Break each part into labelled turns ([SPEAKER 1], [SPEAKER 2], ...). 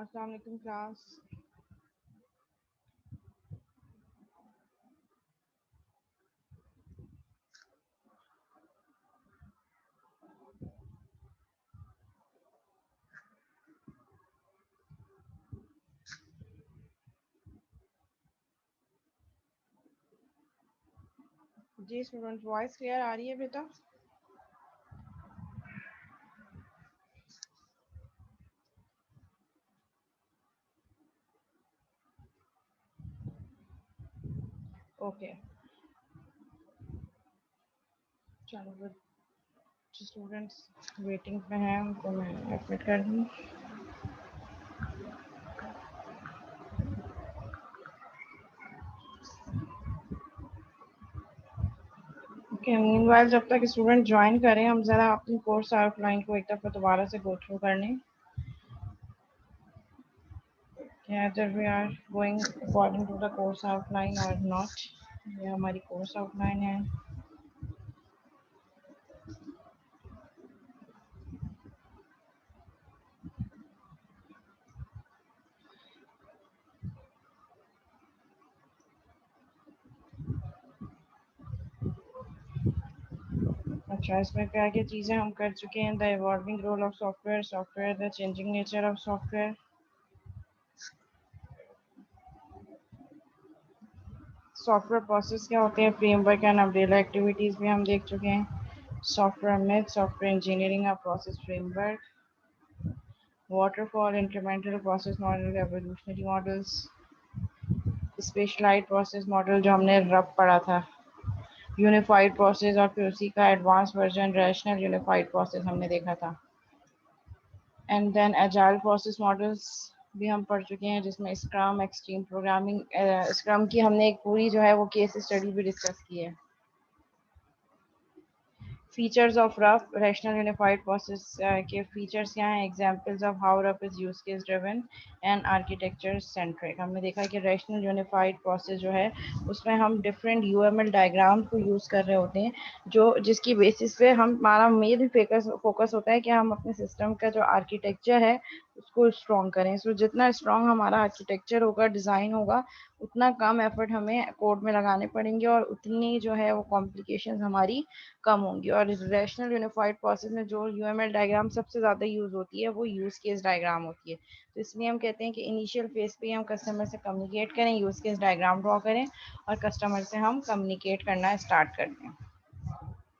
[SPEAKER 1] अस्सलाम वालेकुम क्लास। जी student, voice clear आ रही है बेटा? ओके, चलो फिर स्टूडेंट्स वेटिंग पे हैं, उनको मैं एडमिट कर दूँ। ओके, मीनवाइल जब तक स्टूडेंट ज्वाइन करें, हम ज़रा अपनी कोर्स आउटलाइन को एक दफ़ा दोबारा से गो थ्रू कर लें। Whether we are going according to the course outline or not, ये हमारी कोर्स आउटलाइन है। अच्छा, इसमें क्या क्या चीज़ें हम कर चुके हैं? The evolving role of software, software the changing nature of software, software process क्या होते हैं, फ्रेमवर्क एंड अम्ब्रेला एक्टिविटीज़ भी हम देख चुके हैं। सॉफ्टवेयर मिथ, सॉफ्टवेयर इंजीनियरिंग का process framework, waterfall, incremental process model, evolutionary models, specialised process model जो हमने रब पढ़ा था, यूनिफाइड प्रोसेस, और फिर उसी का advance version rational unified process हमने देखा था। And then agile process models भी हम पढ़ चुके हैं, जिसमें स्क्रम, एक्सट्रीम प्रोग्रामिंग, स्क्रम की हमने एक पूरी जो है वो केस स्टडी भी डिस्कस की है। Features of rough rational unified process के फीचर्स क्या हैं? Examples of how rough is use case driven and architecture centric. हमने देखा कि रैशनल यूनिफाइड प्रोसेस जो है उसमें हम डिफरेंट यूएमएल डायग्राम को यूज़ कर रहे होते हैं, जो जिसकी बेसिस पे हम हमारा मेन फोकस होता है कि हम अपने सिस्टम का जो आर्किटेक्चर है उसको स्ट्रॉन्ग करें। सो जितना स्ट्रॉन्ग हमारा आर्किटेक्चर होगा, डिज़ाइन होगा, उतना कम एफर्ट हमें कोड में लगाने पड़ेंगे और उतनी जो है वो कॉम्प्लिकेशंस हमारी कम होंगी। और रैशनल यूनिफाइड प्रोसेस में जो यूएमएल डायग्राम सबसे ज़्यादा यूज़ होती है वो यूज़ केस डायग्राम होती है। तो इसलिए हम कहते हैं कि इनिशियल फेज पे हम कस्टमर से कम्युनिकेट करें, यूज़ केस डायग्राम ड्रॉ करें और कस्टमर से हम कम्युनिकेट करना स्टार्ट कर दें,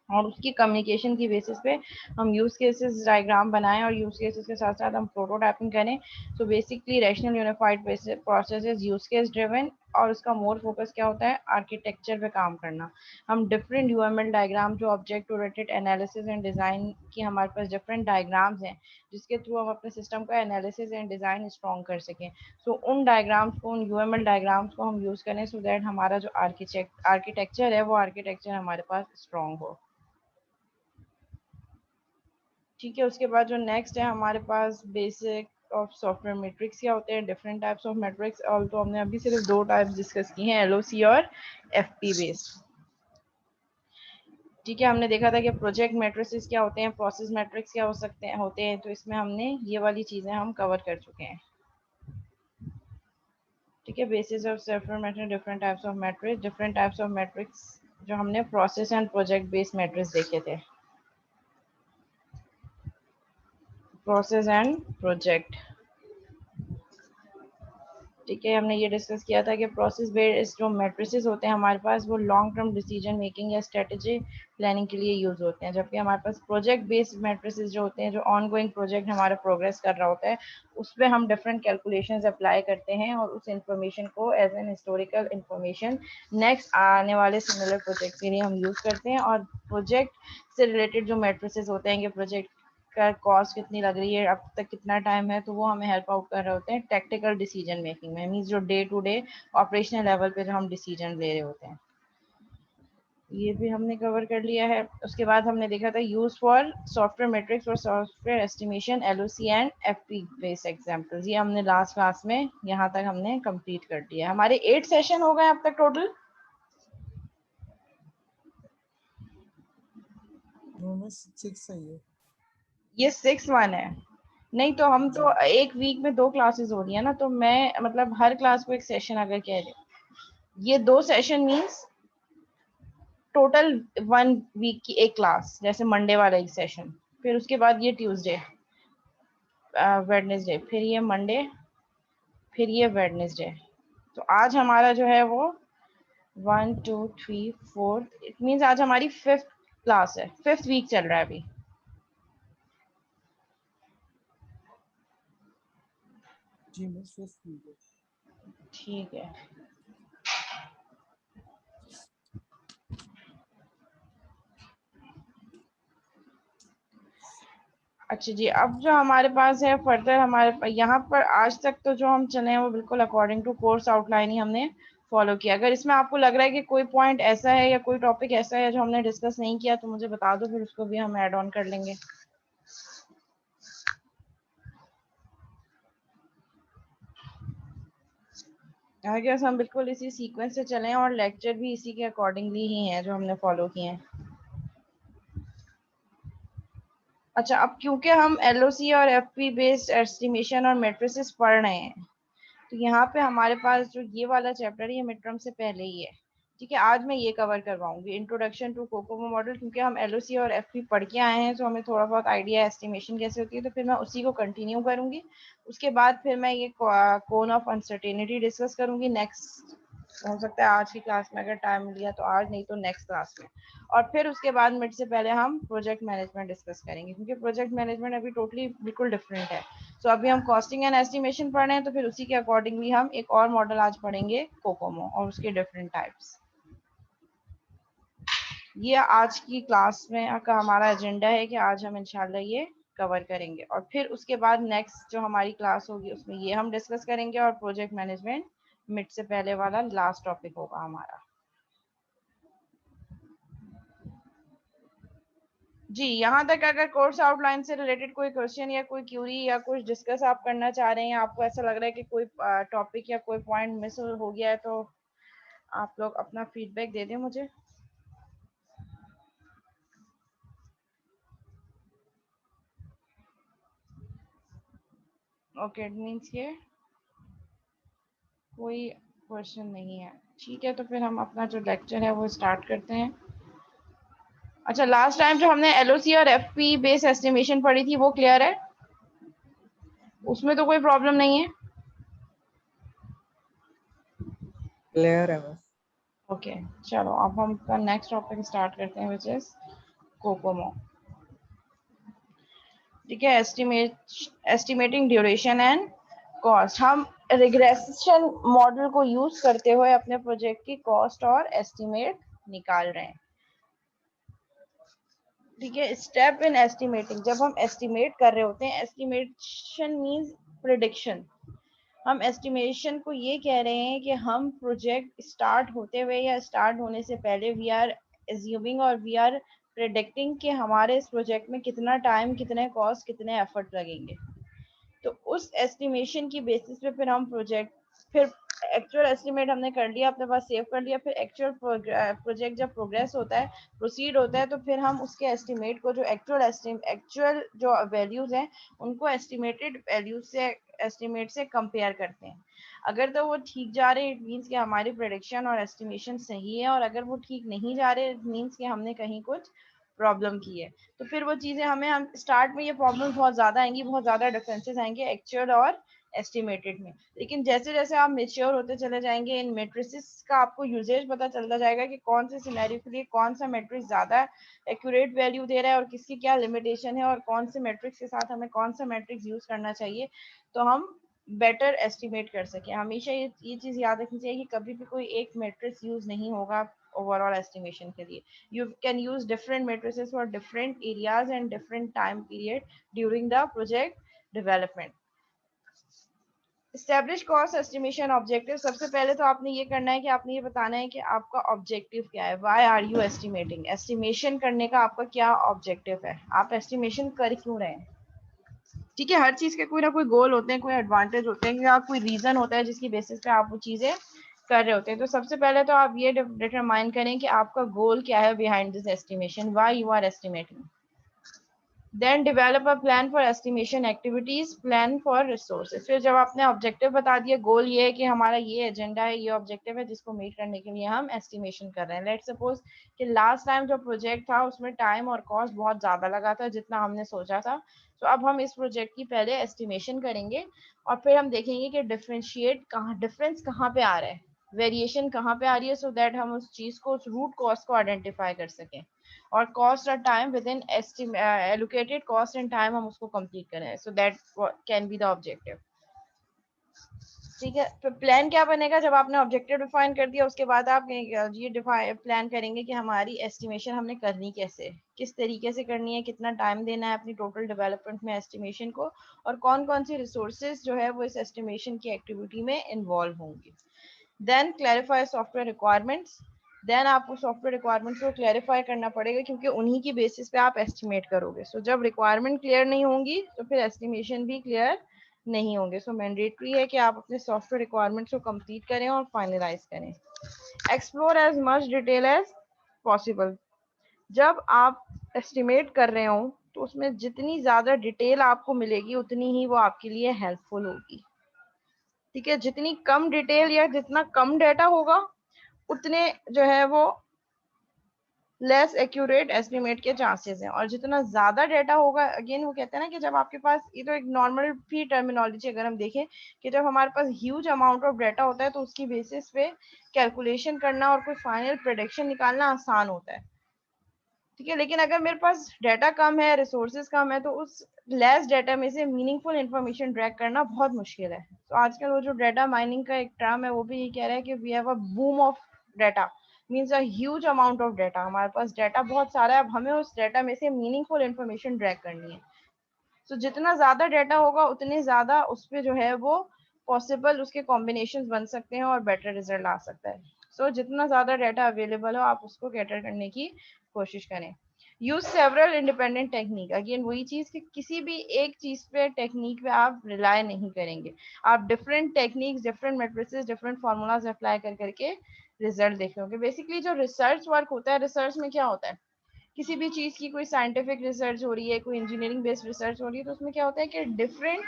[SPEAKER 1] और उसकी कम्युनिकेशन की बेसिस पे हम यूज़ केसेस डायग्राम बनाएं और यूज़ केसेस के साथ साथ हम प्रोटोटाइपिंग करें। So basically rational unified process is use case driven, और उसका मोर फोकस क्या होता है? आर्किटेक्चर पे काम करना। हम डिफरेंट यूएमएल डायग्राम जो object oriented analysis and design की हमारे पास डिफरेंट डायग्राम्स हैं, जिसके थ्रू हम अपने सिस्टम का एनालिसिस एंड डिज़ाइन स्ट्रॉन्ग कर सकें। सो उन डायग्राम्स को, उन यूएमएल डायग्राम्स को हम यूज़ करें, सो दैट हमारा जो आर्किटेक्चर है वो आर्किटेक्चर हमारे पास स्ट्रॉन्ग हो। ठीक है, उसके बाद जो नेक्स्ट है हमारे पास बेसिक ऑफ सॉफ्टवेयर मैट्रिक्स क्या होते हैं, डिफरेंट टाइप्स ऑफ मैट्रिक्स। और तो हमने अभी सिर्फ दो टाइप्स डिस्कस की हैं, एलओसी और एफपी बेस्ड। ठीक है, हमने देखा था कि प्रोजेक्ट मैट्रिसेस क्या होते हैं, प्रोसेस मैट्रिक्स क्या होते हैं, तो इसमें हमने ये वाली चीज़ें हम कवर कर चुके हैं। ठीक है, basis of software matrix, different types of matrix जो हमने process and project based matrix देखे थे, प्रोसेस एंड प्रोजेक्ट। ठीक है, हमने ये डिस्कस किया था कि प्रोसेस बेस्ड जो मैट्रिसेस होते हैं हमारे पास, वो लॉन्ग टर्म डिसीजन मेकिंग या स्ट्रेटेजी प्लानिंग के लिए यूज़ होते हैं, जबकि हमारे पास प्रोजेक्ट बेस्ड मैट्रिसेस जो होते हैं, जो ऑन गोइंग प्रोजेक्ट हमारा प्रोग्रेस कर रहा होता है, उस पर हम डिफरेंट कैलकुलेशंस अप्लाई करते हैं और उस इंफॉर्मेशन को as an historical information next आने वाले सिमिलर प्रोजेक्ट के लिए हम यूज़ करते हैं। और प्रोजेक्ट से रिलेटेड जो मैट्रिसेस होते हैं कि प्रोजेक्ट का कॉस्ट कितनी लग रही है, अब तक कितना टाइम है, तो वो हमें हेल्प आउट कर रहे होते हैं टेक्निकल डिसीजन मेकिंग में, मीन्स जो day to day operational level पे जो हम डिसीजन ले रहे होते हैं। ये भी हमने कवर कर लिया है। उसके बाद हमने देखा था यूज फॉर सॉफ्टवेयर मैट्रिक्स और software estimation, LOC and FP based examples. ये हमने लास्ट क्लास में यहाँ तक हमने कंप्लीट कर दिया। हमारे 8 सेशन हो गए अब तक टोटल।
[SPEAKER 2] सिक्स है ये।
[SPEAKER 1] ये 6 1 है। नहीं तो हम तो एक वीक में 2 क्लासेस हो रही है ना, तो मैं मतलब हर क्लास को एक सेशन अगर कह रहे, ये 2 सेशन मीन्स टोटल 1 वीक की एक क्लास, जैसे मंडे वाला एक सेशन, फिर उसके बाद ये ट्यूसडे, वेडनेसडे, फिर ये मंडे, फिर ये वेडनेसडे। तो आज हमारा जो है वो 1 2 3 4, इट मीन्स आज हमारी 5th क्लास है, 5th वीक चल रहा है अभी।
[SPEAKER 2] जी मिस, 5th वीक है।
[SPEAKER 1] ठीक है। अच्छा जी, अब जो हमारे पास है फर्दर, हमारे यहाँ पर आज तक तो जो हम चले हैं वो बिल्कुल अकॉर्डिंग टू कोर्स आउटलाइन ही हमने फॉलो किया। अगर इसमें आपको लग रहा है कि कोई पॉइंट ऐसा है या कोई टॉपिक ऐसा है जो हमने डिस्कस नहीं किया तो मुझे बता दो, फिर उसको भी हम ऐड ऑन कर लेंगे। आई गेस हम बिल्कुल इसी सीक्वेंस से चले हैं और लेक्चर भी इसी के अकॉर्डिंगली ही हैं जो हमने फॉलो किए हैं। अच्छा, अब क्योंकि हम एलओसी और एफपी बेस्ड एस्टिमेशन और मैट्रिसेस पढ़ रहे हैं, तो यहाँ पे हमारे पास जो ये वाला चैप्टर है ये मिड टर्म से पहले ही है। ठीक है, आज मैं ये कवर करवाऊंगी इंट्रोडक्शन टू कोकोमो मॉडल, क्योंकि हम एलओसी और एफपी पढ़ के आए हैं तो हमें थोड़ा बहुत आइडिया एस्टिमेशन कैसे होती है, तो फिर मैं उसी को कंटिन्यू करूंगी। उसके बाद फिर मैं ये कोन ऑफ अनसर्टेनिटी डिस्कस करूंगी नेक्स्ट, हो सकता है आज की क्लास में, अगर टाइम मिल गया तो आज, नहीं तो नेक्स्ट क्लास में। और फिर उसके बाद मिड से पहले हम प्रोजेक्ट मैनेजमेंट डिस्कस करेंगे, क्योंकि प्रोजेक्ट मैनेजमेंट अभी टोटली बिल्कुल डिफरेंट है। तो अभी हम कॉस्टिंग एंड एस्टिमेशन पढ़ रहे हैं, तो फिर उसी के अकॉर्डिंगली हम एक और मॉडल आज पढ़ेंगे, कोकोमो, और उसके डिफरेंट टाइप्स। ये आज की क्लास में का हमारा एजेंडा है कि आज हम इंशाल्लाह ये कवर करेंगे, और फिर उसके बाद नेक्स्ट जो हमारी क्लास होगी उसमें ये हम डिस्कस करेंगे, और प्रोजेक्ट मैनेजमेंट मिड से पहले वाला लास्ट टॉपिक होगा हमारा। जी, यहाँ तक अगर कोर्स आउटलाइन से रिलेटेड कोई क्वेश्चन या कोई क्यूरी या कुछ डिस्कस आप करना चाह रहे हैं, आपको ऐसा लग रहा है कि कोई टॉपिक या कोई पॉइंट मिस हो गया है, तो आप लोग अपना फीडबैक दे दें मुझे। ओके, इट मीन्स ये कोई क्वेश्चन नहीं है। ठीक है, तो फिर हम अपना जो लेक्चर है वो स्टार्ट करते हैं। अच्छा, लास्ट टाइम जो हमने एलओसी और एफपी बेस एस्टिमेशन पढ़ी थी वो क्लियर है, उसमें तो कोई प्रॉब्लम नहीं है?
[SPEAKER 2] क्लियर है बस।
[SPEAKER 1] ओके, चलो अब हम अपना नेक्स्ट टॉपिक स्टार्ट करते हैं, विच इज कोकोमो। ठीक है, एस्टिमेटिंग ड्यूरेशन एंड कॉस्ट। हम रिग्रेशन मॉडल को यूज करते हुए अपने प्रोजेक्ट की कॉस्ट और एस्टिमेट निकाल रहे हैं। ठीक है, स्टेप इन एस्टिमेटिंग, जब हम एस्टिमेट कर रहे होते हैं, एस्टिमेशन मींस प्रिडिक्शन। हम एस्टिमेशन को ये कह रहे हैं कि हम प्रोजेक्ट स्टार्ट होते हुए या स्टार्ट होने से पहले वी आर एज्यूमिंग और वी आर प्रिडिक्टिंग कि हमारे इस प्रोजेक्ट में कितना टाइम, कितने कॉस्ट, कितने एफर्ट लगेंगे। तो उस एस्टिमेशन की बेसिस पे फिर हम प्रोजेक्ट, फिर एक्चुअल एस्टिमेट हमने कर लिया, अपने पास सेव कर लिया, फिर एक्चुअल प्रोजेक्ट जब प्रोग्रेस होता है, प्रोसीड होता है, तो फिर हम उसके एस्टिमेट को, जो एक्चुअल जो वैल्यूज हैं उनको एस्टिमेटेड वैल्यूज से, एस्टिमेट से कंपेयर करते हैं। अगर तो वो ठीक जा रहे, इट मीन्स कि हमारी प्रेडिक्शन और एस्टिमेशन सही है, और अगर वो ठीक नहीं जा रहे, इट मीन्स कि हमने कहीं कुछ प्रॉब्लम की है। तो फिर वो चीज़ें हमें, हम स्टार्ट में ये प्रॉब्लम बहुत ज़्यादा आएंगी, बहुत ज़्यादा डिफरेंसेस आएंगे एक्चुअल और एस्टिमेटेड में। लेकिन जैसे जैसे आप मेच्योर होते चले जाएंगे इन मेट्रिसेस का, आपको यूजेज पता चलता जाएगा कि कौन से सिनेरियो के लिए कौन सा मेट्रिक्स ज़्यादा एक्यूरेट वैल्यू दे रहा है और किसकी क्या लिमिटेशन है, और कौन से मेट्रिक्स के साथ हमें कौन सा मेट्रिक्स यूज करना चाहिए, तो हम बेटर एस्टिमेट कर सके। हमेशा ये चीज़ याद रखनी चाहिए कि कभी भी कोई एक मेट्रिक्स यूज नहीं होगा ओवरऑल एस्टिमेशन के लिए। You can use different matrices for different areas and different time period during the project development. Establish cost estimation objective। सबसे पहले तो आपने ये करना है कि आपने ये बताना है कि आपका ऑब्जेक्टिव क्या है। Why are you estimating? Estimation करने का आपका क्या ऑब्जेक्टिव है, आप एस्टिमेशन कर क्यों रहे हैं। ठीक है, हर चीज के कोई ना कोई गोल होते हैं, कोई एडवांटेज होते हैं, या कोई रीजन होता है जिसकी बेसिस पे आप वो चीजें कर रहे होते हैं। तो सबसे पहले तो आप ये डिटरमाइन करें कि आपका गोल क्या है behind this estimation, why you are estimating. Then develop a plan for estimation activities, plan for resources. फिर जब आपने ऑब्जेक्टिव बता दिया, गोल ये है कि हमारा ये एजेंडा है, ये ऑब्जेक्टिव है जिसको मीट करने के लिए हम एस्टिमेशन कर रहे हैं। लेट्स सपोज कि लास्ट टाइम जो प्रोजेक्ट था उसमें टाइम और कॉस्ट बहुत ज़्यादा लगा था जितना हमने सोचा था। तो अब हम इस प्रोजेक्ट की पहले एस्टिमेशन करेंगे और फिर हम देखेंगे कि डिफरेंस कहाँ पे आ रहा है, वेरिएशन कहाँ पे आ रही है, सो दैट हम उस चीज़ को, उस रूट कॉस्ट को आइडेंटिफाई कर सकें और कॉस्ट और time with in allocated cost and time हम उसको कंप्लीट करें, so that can be the objective. ठीक है, तो प्लान क्या बनेगा, जब आपने ऑब्जेक्टिव डिफाइन कर दिया उसके बाद आप ये डिफाइन प्लान करेंगे कि हमारी एस्टिमेशन हमने करनी कैसे, किस तरीके से करनी है, कितना टाइम देना है अपनी टोटल डेवलपमेंट में एस्टिमेशन को, और कौन कौन सी रिसोर्सेज जो है वो इस एस्टिमेशन की एक्टिविटी में इन्वॉल्व होंगी। Then clarify software requirements. Then आपको सॉफ्टवेयर रिक्वायरमेंट्स को क्लैरिफाई करना पड़ेगा क्योंकि उन्हीं की बेसिस पे आप एस्टिमेट करोगे। सो जब रिक्वायरमेंट क्लियर नहीं होंगी तो फिर एस्टिमेशन भी क्लियर नहीं होंगे। सो मैंडेटरी है कि आप अपने सॉफ्टवेयर रिक्वायरमेंट्स को कंप्लीट करें और फाइनलाइज करें। Explore as much detail as possible. जब आप एस्टिमेट कर रहे हो तो उसमें जितनी ज़्यादा डिटेल आपको मिलेगी उतनी ही वो आपके लिए हेल्पफुल होगी। ठीक है, जितनी कम डिटेल या जितना कम डाटा होगा उतने जो है वो लेस एक्यूरेट एस्टिमेट के चांसेस हैं, और जितना ज्यादा डाटा होगा, अगेन वो कहते हैं ना कि जब आपके पास, ये तो एक नॉर्मल फी टर्मिनोलॉजी अगर हम देखें कि जब हमारे पास ह्यूज अमाउंट ऑफ डाटा होता है तो उसकी बेसिस पे कैलकुलेशन करना और कोई फाइनल प्रेडिक्शन निकालना आसान होता है। ठीक है, लेकिन अगर मेरे पास डाटा कम है, रिसोर्सेज कम है, तो उस लेस डाटा में से मीनिंगफुल इंफॉर्मेशन ड्रैग करना बहुत मुश्किल है। तो आजकल वो जो डाटा माइनिंग का एक टर्म है वो भी ये कह रहा है कि we have a boom of data, means a huge amount of data. हमारे पास डाटा बहुत सारा है, अब हमें उस डाटा में से मीनिंगफुल इंफॉर्मेशन ड्रैग करनी है। तो जितना ज्यादा डाटा होगा उतने ज्यादा उस पर जो है वो पॉसिबल उसके कॉम्बिनेशन बन सकते हैं और बेटर रिजल्ट आ सकता है। सो जितना ज्यादा डाटा अवेलेबल हो आप उसको कैटर करने की कोशिश करें। Use several independent technique. Again वही चीज कि किसी भी एक चीज पे, टेक्निक पे आप रिलाय नहीं करेंगे। आप different techniques, different matrices, different formulas apply कर करके रिजल्ट देखेंगे। बेसिकली जो रिसर्च वर्क होता है, रिसर्च में क्या होता है, किसी भी चीज की कोई साइंटिफिक रिसर्च हो रही है, कोई इंजीनियरिंग बेस्ड रिसर्च हो रही है, तो उसमें क्या होता है कि डिफरेंट,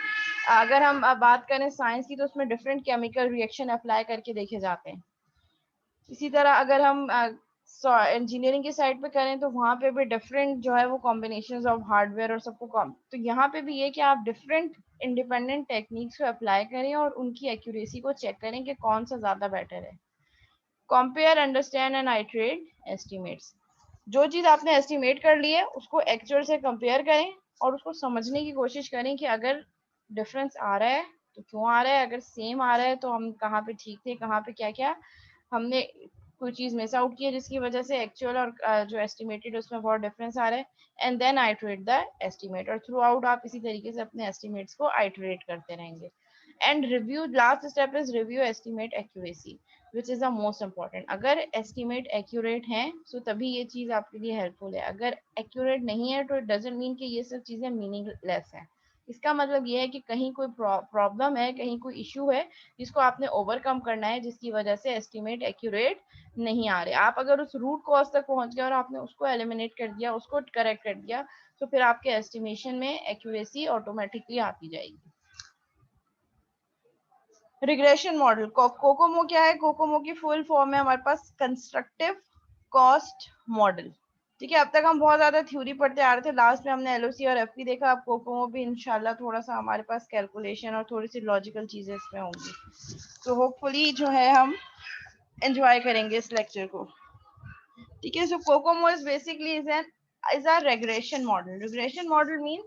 [SPEAKER 1] अगर हम बात करें साइंस की तो उसमें डिफरेंट केमिकल रिएक्शन अप्लाई करके देखे जाते हैं। इसी तरह अगर हम इंजीनियरिंग की साइड पे करें तो वहाँ पे भी डिफरेंट जो है वो कॉम्बिनेशन ऑफ हार्डवेयर और सबको कॉम, तो यहाँ पे भी ये कि आप डिफरेंट इंडिपेंडेंट टेक्निक्स को अप्लाई करें और उनकी एक्यूरेसी को चेक करें कि कौन सा ज्यादा बेटर है। Compare, understand and iterate estimates. जो चीज आपने एस्टिमेट कर ली है उसको एक्चुअल से कंपेयर करें और उसको समझने की कोशिश करें कि अगर डिफरेंस आ रहा है तो क्यों आ रहा है, अगर सेम आ रहा है तो हम कहाँ पे ठीक थे, कहाँ पे क्या क्या हमने कोई चीज मिस आउट की है जिसकी वजह से एक्चुअल और जो एस्टिमेटेड उसमें बहुत डिफरेंस आ रहा है। And then iterate the estimate, और थ्रू आउट आप इसी तरीके से अपने एस्टिमेट्स को आइट्रेट करते रहेंगे। And review, last step is review estimate accuracy, which is the most important. अगर एस्टिमेट एक्यूरेट है तो तभी ये चीज आपके लिए हेल्पफुल है, अगर एक्यूरेट नहीं है तो इट डजेंट मीन कि ये सब चीजें मीनिंगलेस है। इसका मतलब ये है कि कहीं कोई प्रॉब्लम है, कहीं कोई इशू है जिसको आपने ओवरकम करना है, जिसकी वजह से एस्टिमेट एक्यूरेट नहीं आ रहे। आप अगर उस रूट कॉज तक पहुंच गए और आपने उसको एलिमिनेट कर दिया, उसको करेक्ट कर दिया, तो फिर आपके एस्टिमेशन में एक्यूरेसी ऑटोमेटिकली आती जाएगी। रिग्रेशन मॉडल, कोकोमो क्या है, कोकोमो की फुल फॉर्म है हमारे पास कंस्ट्रक्टिव कॉस्ट मॉडल। ठीक है, अब तक हम बहुत ज्यादा थ्योरी पढ़ते आ रहे थे, लास्ट में हमने एलओसी और एफपी देखा, अब कोकोमो भी इंशाल्लाह थोड़ा सा हमारे पास कैलकुलेशन और थोड़ी सी लॉजिकल चीजें इसमें होंगी। तो होपफुली जो है हम एंजॉय करेंगे इस लेक्चर को। ठीक है, so COCOMO is basically is a regression model. Regression model mean,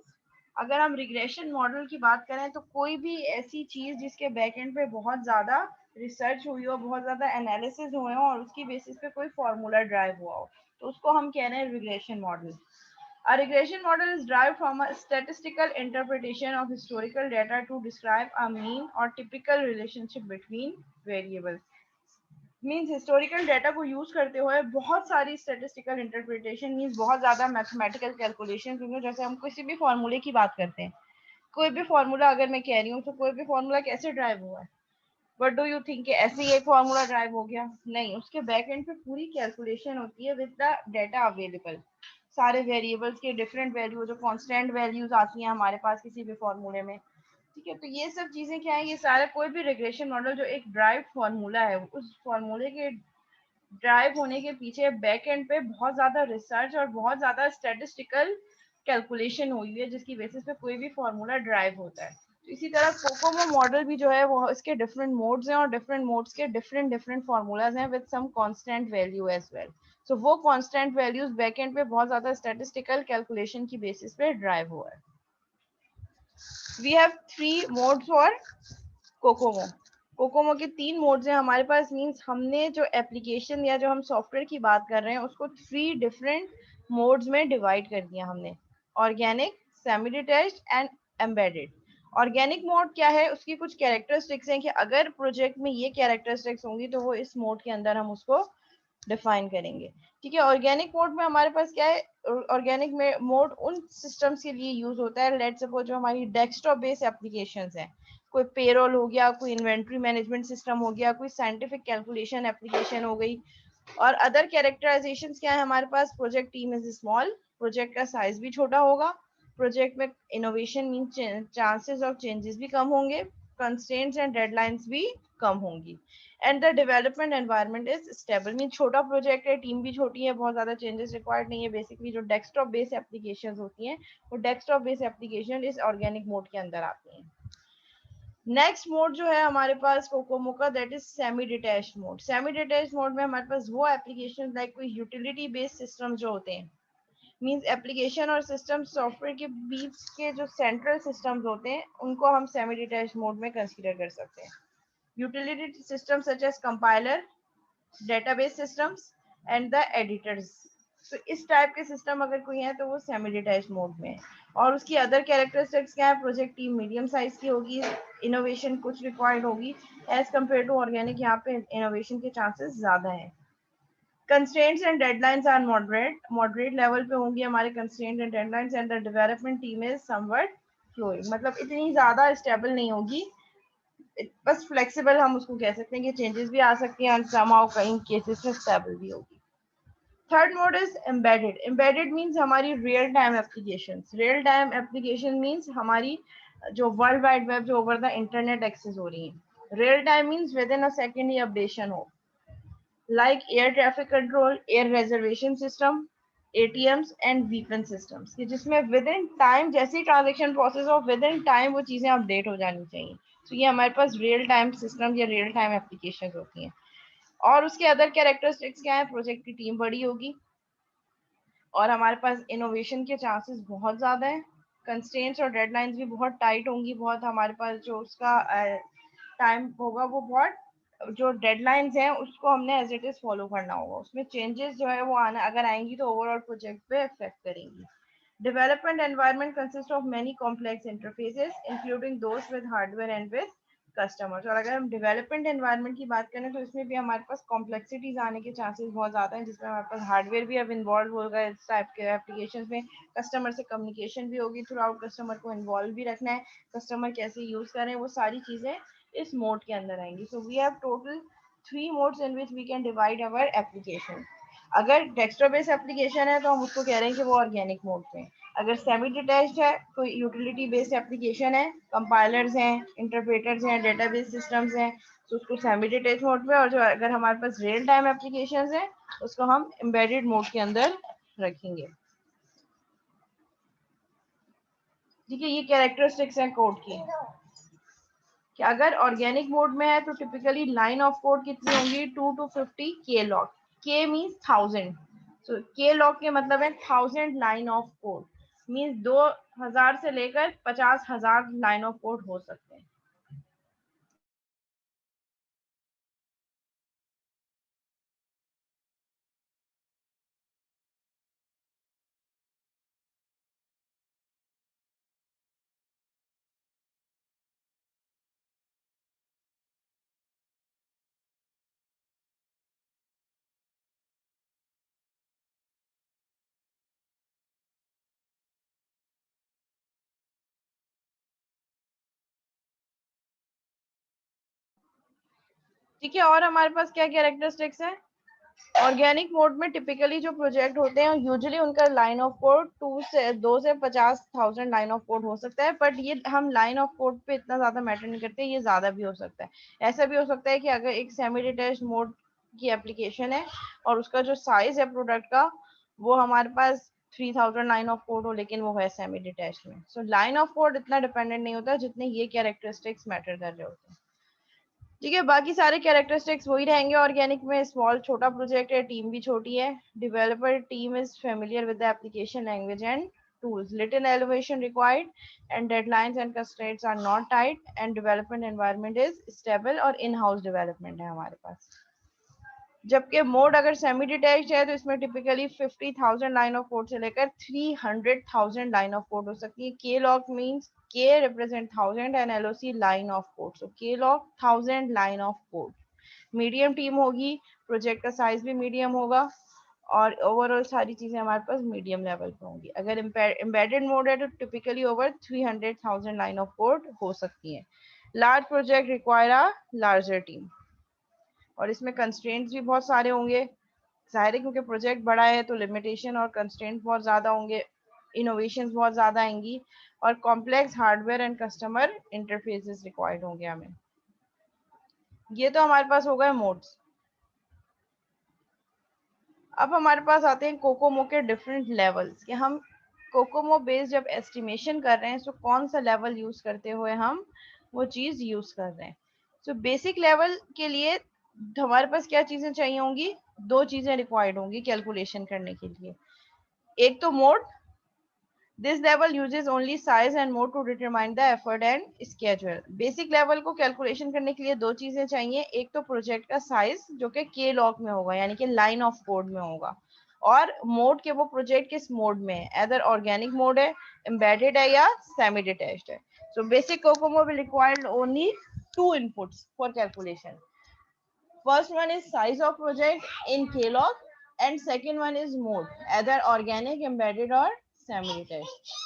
[SPEAKER 1] अगर हम रिग्रेशन मॉडल की बात करें तो कोई भी ऐसी चीज जिसके बैक एंड पे बहुत ज्यादा रिसर्च हुई हो, बहुत ज्यादा एनालिसिस हुए हो और उसकी बेसिस पे कोई फॉर्मूला ड्राइव हुआ हो, तो उसको हम कह रहे हैं regression model. A regression model is derived from a statistical interpretation of historical data to describe a mean or typical relationship between variables. Means historical data को यूज करते हुए बहुत सारी स्टेटिस्टिकल इंटरप्रिटेशन, मीन्स बहुत ज्यादा मैथमेटिकल कैलकुलेशन, क्योंकि जैसे हम किसी भी फॉर्मूले की बात करते हैं, कोई भी फॉर्मूला अगर मैं कह रही हूँ तो कोई भी फॉर्मूला कैसे ड्राइव हुआ है, बट डू यू थिंक ऐसे ही एक फॉर्मूला ड्राइव हो गया? नहीं, उसके बैक एंड पे पूरी कैलकुलेशन होती है विद द डाटा अवेलेबल। सारे वेरिएबल्स के डिफरेंट वैल्यू, जो कांस्टेंट वैल्यूज आती हैं हमारे पास किसी भी फॉर्मूले में, ठीक है। तो ये सब चीजें क्या है, ये सारा कोई भी रिग्रेशन मॉडल जो एक ड्राइव फार्मूला है, उस फार्मूले के ड्राइव होने के पीछे बैक एंड पे बहुत ज्यादा रिसर्च और बहुत ज्यादा स्टैटिस्टिकल कैलकुलेशन हुई है, जिसकी बेसिस पे कोई भी फार्मूला ड्राइव होता है। तो इसी तरह कोकोमो मॉडल भी जो है वो इसके डिफरेंट मोड्स हैं और डिफरेंट मोड्स के डिफरेंट डिफरेंट फार्मूलाज हैं with some constant value as well. So वो कांस्टेंट वैल्यूज बैक एंड पे बहुत ज्यादा स्टैटिस्टिकल कैलकुलेशन की बेसिस पे ड्राइव हुआ है। We have 3 modes for COCOMO. COCOMO के 3 मोड्स हैं हमारे पास। मींस हमने जो एप्लीकेशन या जो हम सॉफ्टवेयर की बात कर रहे हैं उसको 3 डिफरेंट मोड्स में डिवाइड कर दिया हमने, organic, semi detached and embedded. Organic mode क्या है, उसकी कुछ कैरेक्टरिस्टिक्स हैं कि अगर प्रोजेक्ट में ये कैरेक्टरिस्टिक्स होंगी तो वो इस मोड के अंदर हम उसको डिफाइन करेंगे, ठीक है। ऑर्गेनिक मोड में हमारे पास क्या है, ऑर्गेनिक में मोड उन सिस्टम्स के लिए यूज होता है, लेट्स सपोज जो हमारी डेस्कटॉप बेस्ड एप्लीकेशंस हैं, कोई पेरोल हो गया, कोई इन्वेंट्री मैनेजमेंट सिस्टम हो गया, कोई साइंटिफिक कैलकुलेशन एप्लीकेशन हो गई। और अदर कैरेक्टराइजेशन क्या है हमारे पास, project team is small, project का साइज भी छोटा होगा, प्रोजेक्ट में innovation mean chances of changes भी कम होंगे, कंस्ट्रेंट्स एंड डेडलाइंस भी कम होंगी, and the development environment is stable. Mean छोटा प्रोजेक्ट है, टीम भी छोटी है, बहुत ज्यादा चेंजेस रिक्वायर्ड नहीं है। बेसिकली जो डेस्कटॉप बेस्ड एप्लीकेशन होती हैं वो डेस्कटॉप बेस्ड एप्लीकेशन इस ऑर्गेनिक मोड के अंदर आती हैं। नेक्स्ट मोड जो है हमारे पास कोकोमो का, that is semi detached mode. Semi detached mode में हमारे पास वो एप्लीकेशन लाइक कोई यूटिलिटी बेस्ड सिस्टम जो होते हैं, मींस एप्लीकेशन और सिस्टम सॉफ्टवेयर के बीच के जो सेंट्रल सिस्टम्स होते हैं उनको हम सेमी डिटैच्ड मोड में कंसीडर कर सकते हैं। Utility system such as compiler, database systems and the editors. तो इस टाइप के सिस्टम अगर कोई है तो वो सेमी डिटैच्ड मोड में है। और उसकी अदर कैरेक्टरिस्टिक्स क्या है, प्रोजेक्ट टीम मीडियम साइज की होगी, इनोवेशन कुछ रिक्वायर्ड होगी एज कम्पेयर टू ऑर्गेनिक, यहाँ पे इनोवेशन के चांसेस ज्यादा है। Constraints and deadlines are moderate level पे होंगी हमारे constraint and deadlines, and the development team is somewhat flowing, मतलब इतनी ज्यादा स्टेबल नहीं होगी, बस फ्लेक्सिबल हम उसको कह सकते हैं कि चेंजेस भी आ सकती हैं और समहाउ कई केसेस में स्टेबल भी होगी। Third mode is embedded. Embedded means हमारी real time applications. Real time application means हमारी जो वर्ल्ड वाइड वेब जो ओवर द इंटरनेट एक्सेस हो रही है। Real time means within a second ही अपडेशन हो, like air traffic control, air reservation system, ATMs and VPN systems, कि जिसमें विद इन टाइम जैसी ट्रांजेक्शन प्रोसेस हो विद इन टाइम वो चीजें अपडेट हो जानी चाहिए। तो ये हमारे पास रियल टाइम सिस्टम या रियल टाइम एप्लीकेशन होती हैं। और उसके अदर कैरेक्टरिस्टिक्स क्या है, प्रोजेक्ट की टीम बड़ी होगी और हमारे पास इनोवेशन के चांसेस बहुत ज़्यादा है, कंस्ट्रेंट्स और डेडलाइंस भी बहुत टाइट होंगी, बहुत हमारे पास जो उसका टाइम होगा वो बहुत, जो डेडलाइंस हैं उसको हमने एज इट इज़ फॉलो करना होगा, उसमें चेंजेस जो है वो आना अगर आएंगी तो ओवरऑल प्रोजेक्ट पे इफेक्ट करेंगी। Development environment consists of many complex interfaces, including those with hardware and with customers। और अगर हम डेवलपमेंट एनवायरनमेंट की बात करें तो इसमें भी हमारे पास कॉम्प्लेक्सिटीज आने के चांसेस बहुत ज़्यादा हैं, जिसमें हमारे पास हार्डवेयर भी अब इन्वॉल्व होगा इस टाइप के एप्लीकेशन में, कस्टमर से कम्युनिकेशन भी होगी थ्रू आउट, कस्टमर को इन्वॉल्व भी रखना है, कस्टमर कैसे यूज़ करें वो सारी चीज़ें इस मोड के अंदर आएंगी। So we have total 3 modes in which we can divide our application. अगर डेस्कटॉप बेस्ड एप्लीकेशन है तो हम उसको कह रहे हैं कि वो ऑर्गेनिक मोड पे है। अगर सेमी डिटैच्ड है, कोई यूटिलिटी बेस्ड एप्लीकेशन है, कंपाइलर्स हैं, इंटरप्रेटर्स हैं, डेटाबेस सिस्टम्स हैं, तो उसको सेमी डिटैच मोड पे, और जो अगर हमारे पास रियल टाइम एप्लीकेशंस हैं उसको हम एम्बेडेड मोड के अंदर रखेंगे। ठीक है, ये कैरेक्टरिस्टिक्स हैं कोड की कि अगर ऑर्गेनिक मोड में है तो टिपिकली लाइन ऑफ कोड कितनी होंगी, 2 to 50 के लॉग। के मीन्स 1000, सो के लॉग के मतलब है 1000 लाइन ऑफ कोड, मीन्स 2000 से लेकर 50,000 लाइन ऑफ कोड हो सकते हैं। ठीक है, और हमारे पास क्या कैरेक्टरिस्टिक्स है, ऑर्गेनिक मोड में टिपिकली जो प्रोजेक्ट होते हैं यूजुअली उनका लाइन ऑफ कोड 2 से 50,000 लाइन ऑफ कोड हो सकता है, बट ये हम लाइन ऑफ कोड पे इतना ज्यादा मैटर नहीं करते, ये ज्यादा भी हो सकता है। ऐसा भी हो सकता है कि अगर एक सेमी डिटैच्ड मोड की एप्लीकेशन है और उसका जो साइज है प्रोडक्ट का वो हमारे पास 3,000 लाइन ऑफ कोड हो, लेकिन वो है सेमी डिटैच्ड में। सो लाइन ऑफ कोड इतना डिपेंडेंट नहीं होता जितने ये कैरेक्टरिस्टिक्स मैटर कर रहे होते हैं। ठीक है, बाकी सारे कैरेक्टरिस्टिक्स वही रहेंगे ऑर्गेनिक में। स्मॉल छोटा प्रोजेक्ट है, टीम भी छोटी है, developer team is familiar with the application language and tools, little elevation required, and deadlines and constraints are not tight, and development environment is stable और in-house development है हमारे पास। जबकि मोड अगर सेमी डिटैच्ड है तो इसमें टिपिकली 50,000 लाइन ऑफ कोड से लेकर 300,000 लाइन ऑफ कोड हो सकती है। K LOC means K represent 1000 and LOC line of code, so K LOC 1000 line of code. Medium team होगी, प्रोजेक्ट का साइज भी मीडियम होगा और ओवरऑल सारी चीजें हमारे पास मीडियम लेवल पे होंगी। अगर एम्बेडेड मोड है तो typically over 300,000 line of code हो सकती है। Large project require a larger team, और इसमें कंस्ट्रेंट्स भी बहुत सारे होंगे, जाहिर है क्योंकि प्रोजेक्ट बड़ा है तो लिमिटेशन और कंस्ट्रेंट बहुत ज़्यादा होंगे, इनोवेशंस बहुत ज़्यादा आएंगी और complex hardware and customer interfaces required होंगे हमें। ये तो हमारे पास हो गए मोड्स। अब हमारे पास आते हैं कोकोमो के डिफरेंट लेवल्स, कि हम कोकोमो बेस्ड जब एस्टिमेशन कर रहे हैं तो कौन सा लेवल यूज करते हुए हम वो चीज यूज कर रहे हैं। सो बेसिक लेवल के लिए हमारे पास क्या चीजें चाहिए होंगी, दो चीजें रिक्वायर्ड होंगी कैलकुलेशन करने के लिए। एक तो mode, this level uses only size and mode to determine the effort and schedule. Basic level को कैलकुलेशन करने के लिए दो चीजें चाहिए, एक तो प्रोजेक्ट का साइज जो कि के लॉग में होगा यानी कि लाइन ऑफ कोड में होगा, और मोड के वो प्रोजेक्ट किस मोड में है, एदर ऑर्गेनिक मोड है, एम्बेडेड है या सेमी डिटैच्ड है। So basic COCOMO will require only two inputs for calculation. First one is size of project in KLog, and second one is mode, either organic, embedded or semi-detached.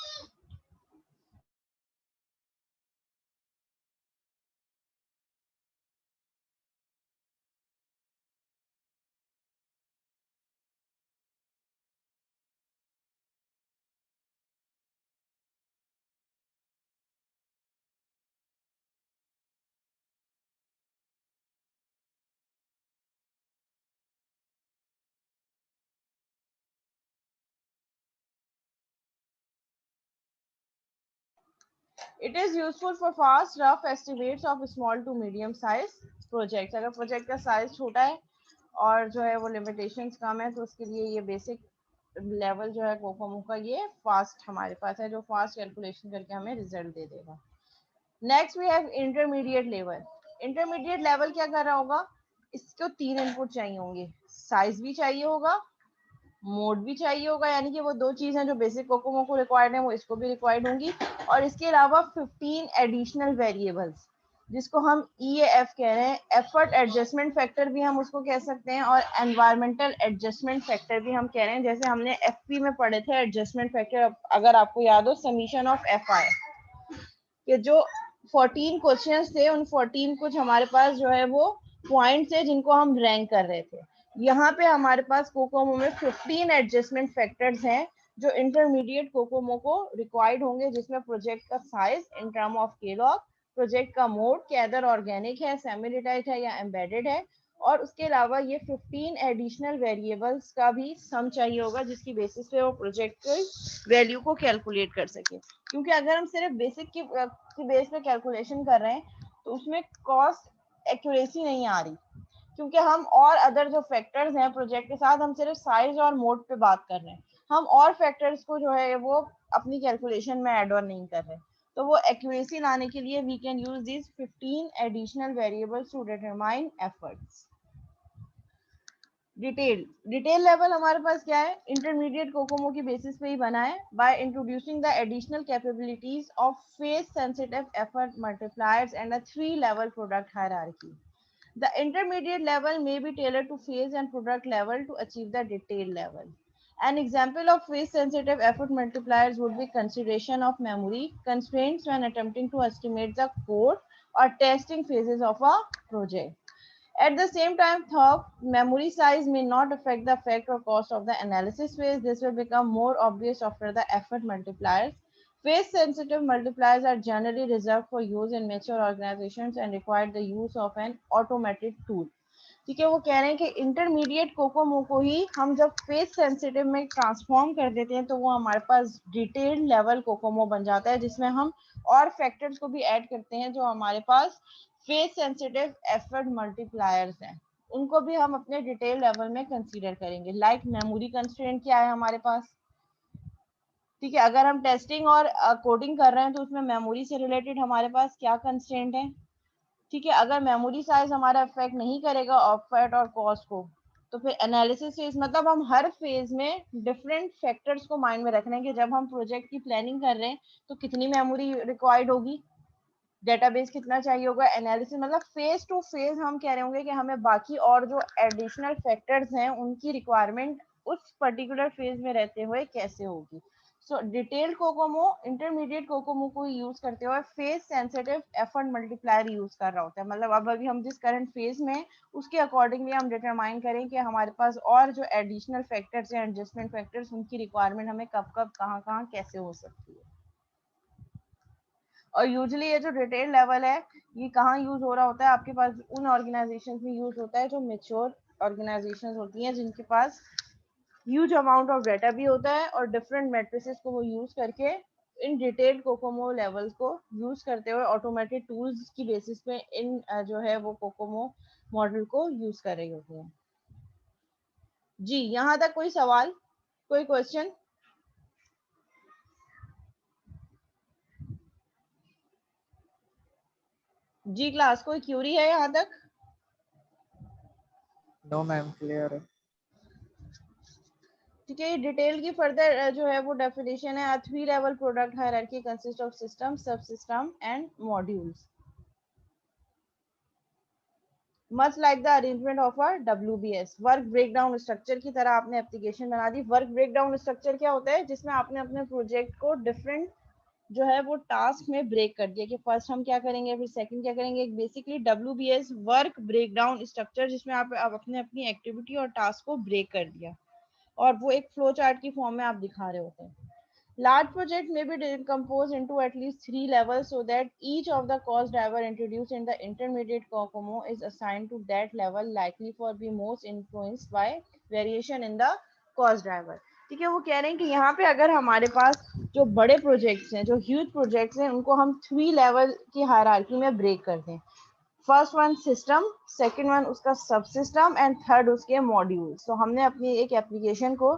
[SPEAKER 1] It is useful for fast rough estimates of small to medium size projects. अगर project का size छोटा है और जो है वो limitations कम है तो उसके लिए ये बेसिक लेवल जो है कोकोमो का ये फास्ट हमारे पास है, जो फास्ट कैलकुलेशन करके हमें रिजल्ट दे देगा। Next we have intermediate level. Intermediate level क्या कर रहा होगा, इसको तीन इनपुट चाहिए होंगे, साइज भी चाहिए होगा, मोड भी चाहिए होगा, यानी कि वो दो चीजें जो बेसिक कोकोमो को रिक्वायर्ड है वो इसको भी रिक्वायर्ड होंगी, और इसके अलावा 15 एडिशनल वेरिएबल्स जिसको हम EAF कह रहे हैं, एफर्ट एडजस्टमेंट फैक्टर भी हम उसको कह सकते हैं, और एनवायरमेंटल एडजस्टमेंट फैक्टर भी हम कह रहे हैं। जैसे हमने FP में पढ़े थे एडजस्टमेंट फैक्टर, अगर आपको याद हो, समीशन ऑफ FI, कि जो 14 क्वेश्चंस थे उन 14 कुछ हमारे पास जो है वो पॉइंट्स है जिनको हम रैंक कर रहे थे। यहाँ पे हमारे पास कोकोमो में 15 एडजस्टमेंट फैक्टर्स हैं जो इंटरमीडिएट कोकोमो को रिक्वायर्ड होंगे, जिसमें प्रोजेक्ट का साइज इन टर्म ऑफ के लॉग, प्रोजेक्ट का मोड कि अदर ऑर्गेनिक है, सेमी डिटैच्ड है या एम्बेडेड है, और उसके अलावा ये 15 एडिशनल वेरिएबल्स का भी सम चाहिए होगा जिसकी बेसिस पे वो प्रोजेक्ट की वैल्यू को कैलकुलेट कर सके। क्योंकि अगर हम सिर्फ बेसिक की बेस पे कैलकुलेशन कर रहे हैं तो उसमें कॉस्ट एक्यूरेसी नहीं आ रही, क्योंकि हम और अदर जो फैक्टर्स हैं प्रोजेक्ट के साथ, हम सिर्फ साइज और मोड पे बात कर रहे हैं, हम और फैक्टर्स को जो है वो अपनी कैलकुलेशन में एड ऑन नहीं कर रहे। तो वो एक्यूरेसी लाने के लिए we can use this 15 additional variables to determine efforts. Detail level हमारे पास क्या है, इंटरमीडिएट कोकोमो की बेसिस पे ही बना है, by introducing the additional capabilities of phase sensitive effort multipliers and a 3 level product hierarchy. The intermediate level may be tailored to phase and product level to achieve the detailed level. An example of phase sensitive effort multipliers would be consideration of memory constraints when attempting to estimate the code or testing phases of a project. At the same time, though memory size may not affect the effect or cost of the analysis phase, this will become more obvious after the effort multipliers. Phase sensitive multipliers are generally reserved for use in mature organizations and require the use of an automated tool. ठीक है, वो कह रहे हैं कि intermediate COCOMO को ही हम जब फेस सेंसिटिव में ट्रांसफॉर्म कर देते हैं तो वो हमारे पास डिटेल्ड लेवल कोकोमो बन जाता है, जिसमें हम और फैक्टर्स को भी ऐड करते हैं जो हमारे पास फेस सेंसिटिव एफर्ट मल्टीप्लायर्स हैं, उनको भी हम अपने डिटेल लेवल में कंसीडर करेंगे। लाइक मेमोरी कंस्ट्रेंट क्या है हमारे पास, ठीक है, अगर हम टेस्टिंग और कोडिंग कर रहे हैं तो उसमें मेमोरी से रिलेटेड हमारे पास क्या कंस्ट्रेंट है, ठीक है। अगर मेमोरी साइज हमारा अफेक्ट नहीं करेगा ऑफसेट और कॉस्ट को, तो फिर एनालिसिस फेज मतलब हम हर फेज में डिफरेंट फैक्टर्स को माइंड में रख रहे हैं कि जब हम प्रोजेक्ट की प्लानिंग कर रहे हैं तो कितनी मेमोरी रिक्वायर्ड होगी, डेटाबेस कितना चाहिए होगा, एनालिसिस मतलब फेज टू फेज हम कह रहे होंगे कि हमें बाकी और जो एडिशनल फैक्टर्स हैं उनकी रिक्वायरमेंट उस पर्टिकुलर फेज में रहते हुए कैसे होगी। सो डिटेल्ड कोकोमो इंटरमीडिएट कोकोमो को यूज करते हुए phase sensitive effort multiplier use कर रहा होता है, मतलब अब अभी हम जिस करंट फेज में उसके अकॉर्डिंगली हम डिटरमाइन करें कि हमारे पास और जो एडिशनल फैक्टर्स हैं एडजस्टमेंट फैक्टर्स उनकी रिक्वायरमेंट हमें कब कब कहाँ कहाँ कैसे हो सकती है। और यूजुअली ये जो डिटेल लेवल है ये कहाँ यूज हो रहा होता है, आपके पास उन ऑर्गेनाइजेशन में यूज होता है जो मेच्योर ऑर्गेनाइजेशन होती हैं, जिनके पास ह्यूज अमाउंट ऑफ डाटा भी होता है और डिफरेंट मैट्रिसेस को वो यूज करके इन डिटेल्ड कोकोमो लेवल्स को यूज करते हुए ऑटोमेटेड टूल्स की बेसिस पे इन जो है वो कोकोमो मॉडल को यूज कर रही होती हैं। जी, यहाँ तक कोई सवाल, कोई क्वेश्चन? जी क्लास, कोई क्यूरी है यहाँ तक?
[SPEAKER 2] No मैम, क्लियर है।
[SPEAKER 1] ठीक है, डिटेल की फर्दर जो है वो डेफिनेशन है, 3 level product hierarchy consist of system, sub system and modules much like the arrangement of a WBS work breakdown structure की तरह आपने एप्लीकेशन बना दी। वर्क ब्रेकडाउन स्ट्रक्चर क्या होता है, जिसमें आपने अपने प्रोजेक्ट को डिफरेंट जो है वो टास्क में ब्रेक कर दिया कि फर्स्ट हम क्या करेंगे फिर सेकंड क्या करेंगे, एक basically WBS work breakdown structure जिसमें आप अपने अपनी एक्टिविटी और टास्क को ब्रेक कर दिया और वो एक फ्लो चार्ट की फॉर्म में आप दिखा रहे होते हैं। Large project may be decomposed into at least 3 levels so that each of the cost driver introduced in the intermediate COCOMO is assigned to that level likely for be most influenced by variation in the cost driver। ठीक है, वो कह रहे हैं कि यहाँ पे अगर हमारे पास जो बड़े प्रोजेक्ट्स हैं, जो ह्यूज प्रोजेक्ट्स हैं, उनको हम 3 लेवल की हायरार्की में ब्रेक करते हैं। First one system, second one उसका सब सिस्टम एंड थर्ड उसके मॉड्यूल। तो हमने अपनी एक एप्लीकेशन को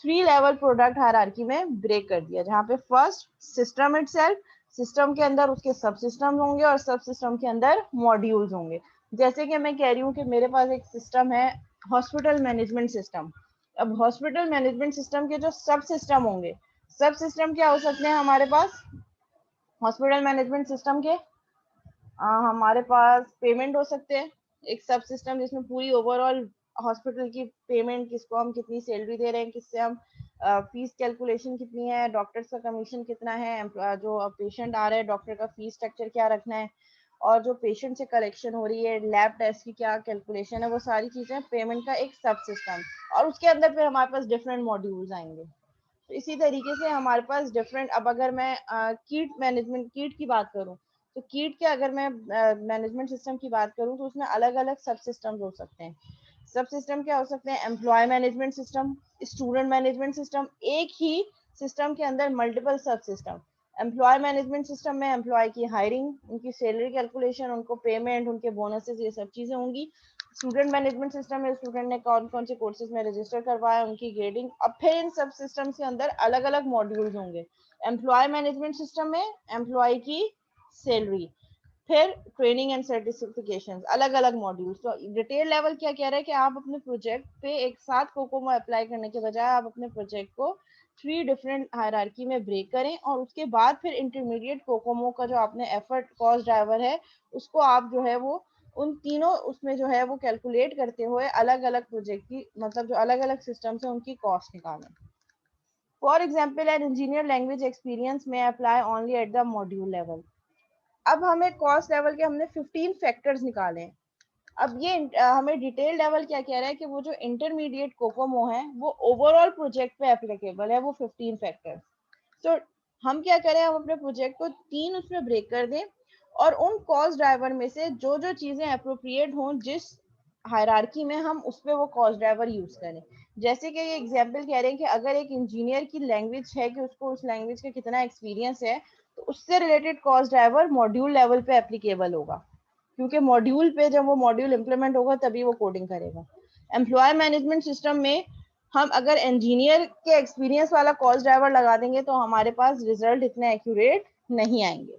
[SPEAKER 1] 3 लेवल प्रोडक्ट हायरार्की में ब्रेक कर दिया, जहाँ पे फर्स्ट सिस्टम इटसेल्फ, सिस्टम के अंदर उसके सब सिस्टम होंगे और सब सिस्टम के अंदर मॉड्यूल्स होंगे। जैसे कि मैं कह रही हूँ कि मेरे पास एक सिस्टम है हॉस्पिटल मैनेजमेंट सिस्टम। अब हॉस्पिटल मैनेजमेंट सिस्टम के जो सब सिस्टम होंगे, सब सिस्टम क्या हो सकते हैं हमारे पास हॉस्पिटल मैनेजमेंट सिस्टम के? हमारे पास पेमेंट हो सकते हैं, एक सब सिस्टम जिसमें पूरी ओवरऑल हॉस्पिटल की पेमेंट, किसको हम कितनी सैलरी दे रहे हैं, किससे हम फीस कैलकुलेशन कितनी है, डॉक्टर्स का कमीशन कितना है, जो पेशेंट आ रहे हैं डॉक्टर का फीस स्ट्रक्चर क्या रखना है, और जो पेशेंट से कलेक्शन हो रही है लैब टेस्ट की क्या कैलकुलेशन है, वो सारी चीजें पेमेंट का एक सब सिस्टम। और उसके अंदर फिर हमारे पास डिफरेंट मॉड्यूल्स आएंगे। तो इसी तरीके से हमारे पास डिफरेंट, अब अगर मैं कीट मैनेजमेंट कीट की बात करूं, तो कीट के अगर मैं मैनेजमेंट सिस्टम की बात करूं तो उसमें अलग अलग सब सिस्टम हो सकते हैं। सब सिस्टम क्या हो सकते हैं, employee management system, student management system, एक ही सिस्टम के अंदर multiple sub system. Employee management system में एम्प्लॉय की हायरिंग, उनकी सैलरी कैलकुलेशन, उनको पेमेंट, उनके बोनसेस, ये सब चीजें होंगी। स्टूडेंट मैनेजमेंट सिस्टम में स्टूडेंट ने कौन कौन से कोर्सेज में रजिस्टर करवाया, उनकी ग्रेडिंग। अब फिर इन सब सिस्टम के अंदर अलग अलग मॉड्यूल्स होंगे। एम्प्लॉय मैनेजमेंट सिस्टम में एम्प्लॉय की सैलरी, फिर ट्रेनिंग एंड सर्टिफिकेशन, अलग अलग मॉड्यूल्स। तो डिटेल लेवल क्या कह रहा है कि आप अपने प्रोजेक्ट पे एक साथ कोकोमो अप्लाई करने के बजाय आप अपने प्रोजेक्ट को 3 डिफरेंट हायरार्की में ब्रेक करें और उसके बाद फिर इंटरमीडिएट कोकोमो का जो आपने एफर्ट कॉस्ट ड्राइवर है उसको आप जो है वो उन तीनों उसमें जो है वो कैलकुलेट करते हुए अलग अलग प्रोजेक्ट की, मतलब जो अलग अलग सिस्टम है उनकी कॉस्ट निकालें। For example an engineer language experience में apply only at the module level. अब हमें कॉस्ट लेवल के हमने 15 फैक्टर्स निकाले हैं। अब ये हमें डिटेल लेवल क्या कह रहा है कि वो जो इंटरमीडिएट कोकोमो है वो ओवरऑल प्रोजेक्ट पे एप्लीकेबल है, वो 15 फैक्टर्स। तो हम क्या करें, हम अपने प्रोजेक्ट को 3 उसमें ब्रेक कर दें और उन कॉस्ट ड्राइवर में से जो जो चीजें अप्रोप्रिएट हों जिस हायरार्की में, हम उस पर वो कॉस्ट ड्राइवर यूज करें। जैसे कि ये एग्जांपल कह रहे हैं कि अगर एक इंजीनियर की लैंग्वेज है कि उसको उस लैंग्वेज का कितना एक्सपीरियंस है, तो उससे related cost driver module level पे एप्लीकेबल होगा, क्योंकि मॉड्यूल पे जब वो मॉड्यूल इंप्लीमेंट होगा तभी वो कोडिंग करेगा। एम्प्लॉय मैनेजमेंट सिस्टम में हम अगर इंजीनियर के एक्सपीरियंस वाला कॉस्ट ड्राइवर लगा देंगे तो हमारे पास रिजल्ट इतने एक्यूरेट नहीं आएंगे।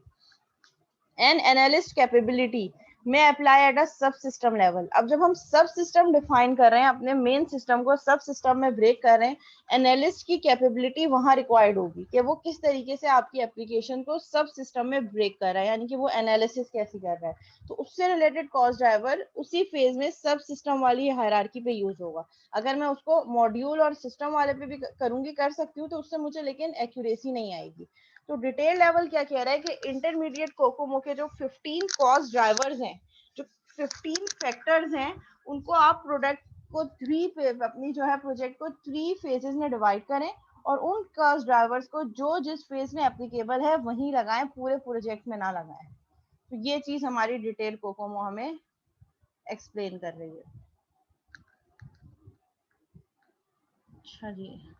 [SPEAKER 1] एंड एनालिस्ट कैपेबिलिटी में अप्लाई एट अ सब सिस्टम लेवल। अब जब हम सब सिस्टम डिफाइन कर रहे हैं, अपने मेन सिस्टम को सब सिस्टम में ब्रेक कर रहे हैं, एनालिस्ट की कैपेबिलिटी वहां रिक्वायर्ड होगी कि वो किस तरीके से आपकी एप्लीकेशन को सब सिस्टम में ब्रेक कर रहा है, यानी कि वो एनालिसिस कैसे कर रहा है। तो उससे रिलेटेड कॉस्ट ड्राइवर उसी फेज में सब सिस्टम वाली हायरार्की पे यूज होगा। अगर मैं उसको मॉड्यूल और सिस्टम वाले पे भी करूंगी, कर सकती हूँ, तो उससे मुझे लेकिन एक्यूरेसी नहीं आएगी। तो डिटेल लेवल क्या कह रहा है कि इंटरमीडिएट कोकोमो के जो 15 कॉस्ट ड्राइवर्स हैं, जो 15 फैक्टर्स हैं, उनको आप प्रोडक्ट को अपनी जो है प्रोजेक्ट को 3 फेजेस में डिवाइड करें और उन कॉस्ट ड्राइवर्स को जो जिस फेज में एप्लीकेबल है वहीं लगाएं, पूरे प्रोजेक्ट में ना लगाएं। तो ये चीज हमारी डिटेल कोकोमो हमें एक्सप्लेन कर रही है। अच्छा जी,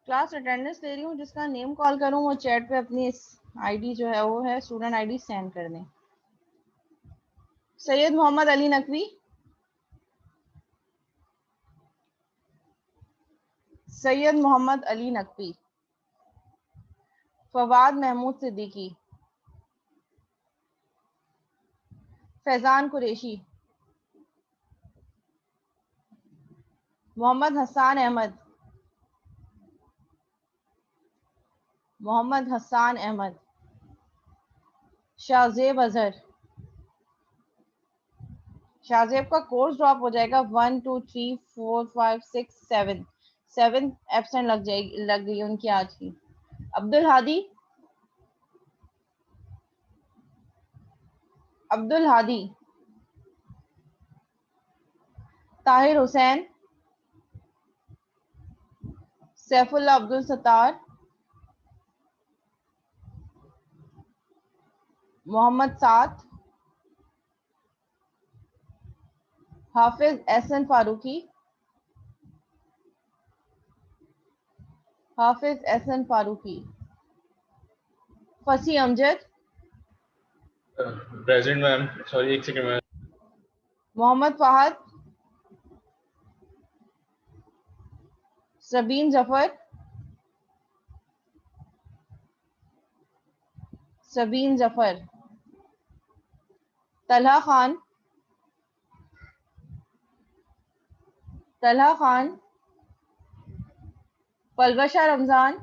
[SPEAKER 1] क्लास अटेंडेंस ले रही हूँ, जिसका नेम कॉल करूँ वो चैट पे अपनी आईडी जो है वो है स्टूडेंट आईडी सेंड कर दें। सैयद मोहम्मद अली नकवी, सैयद मोहम्मद अली नकवी, फवाद महमूद सिद्दीकी, फैजान कुरैशी, मोहम्मद हसान अहमद, मोहम्मद हसान अहमद, शाहजेब अजहर। शाहजेब का कोर्स ड्रॉप हो जाएगा 1 2 3 4 5 6 7 7 एब्सेंट लग जाएगी, लग गई उनकी आज की। अब्दुल हादी, अब्दुल हादी, ताहिर हुसैन, सैफुल्ला अब्दुल सत्तार, मोहम्मद साद, हाफिज एहसन फारूकी, हाफिज एहसन फारूकी, फसी अमजद,
[SPEAKER 3] प्रेजेंट मैम, सॉरी एक सेकंड मैम।
[SPEAKER 1] मोहम्मद फहद, सबीन जफर, सबीन जफर, तलहा खान, तलहा खान, पलवशा रमजान,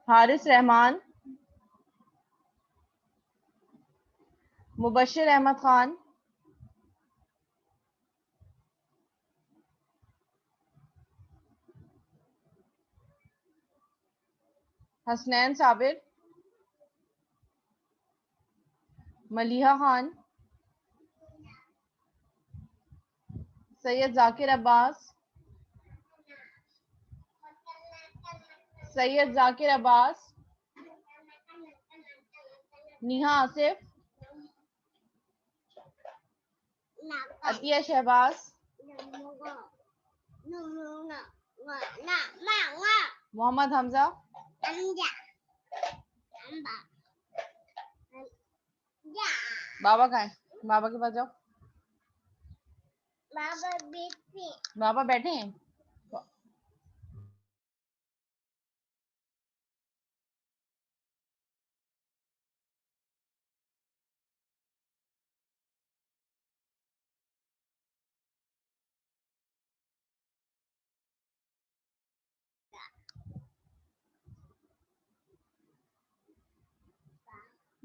[SPEAKER 1] हारिस रहमान, मुबशिर अहमद खान, हसनैन साबिर, मलिहा खान, सैयद जाकिर अब्बास, सैयद जाकिर अब्बास, निहा आसिफ, अतिया शहबाज, मोहम्मद हमजा, बाबा कहाँ है? बाबा के पास जाओ। बाबा बैठे हैं।